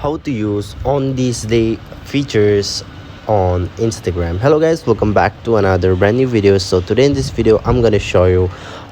how to use on these day features on Instagram. Hello guys, welcome back to another brand new video. So today in this video I'm gonna show you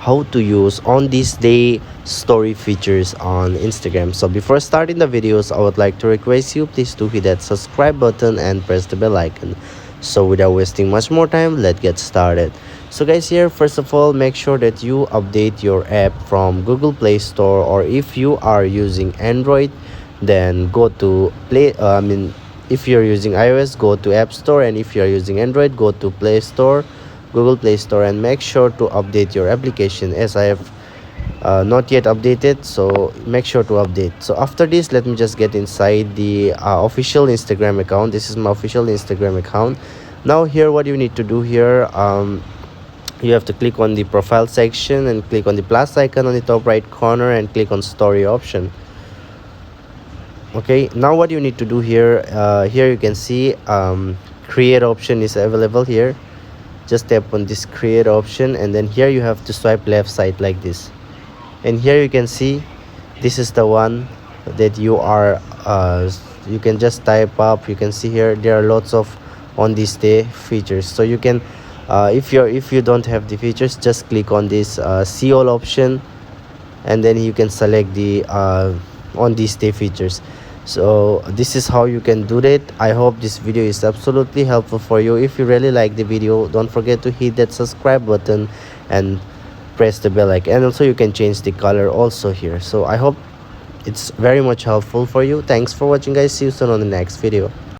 how to use on this day story features on Instagram. So before starting the videos, I would like to request you please to hit that subscribe button and press the bell icon. So without wasting much more time, let's get started. So guys, here first of all, make sure that you update your app from Google Play Store, or if you are using Android, then go to if you're using iOS, go to App Store, and if you're using Android, go to Play Store, Google Play Store, and make sure to update your application, as I have not yet updated, so make sure to update. So after this, let me just get inside the official Instagram account. This is my official Instagram account. Now here, what you need to do here, you have to click on the profile section and click on the plus icon on the top right corner and click on story option. Okay, now what you need to do here, here you can see create option is available here. Just tap on this create option, and then here you have to swipe left side like this, and here you can see this is the one that you are you can just type up. You can see here there are lots of on this day features, so you can if you don't have the features, just click on this see all option, and then you can select the on these day features. So this is how you can do that. I hope this video is absolutely helpful for you. If you really like the video, don't forget to hit that subscribe button and press the bell icon, and also you can change the color also here. So I hope it's very much helpful for you. Thanks for watching guys. See you soon on the next video.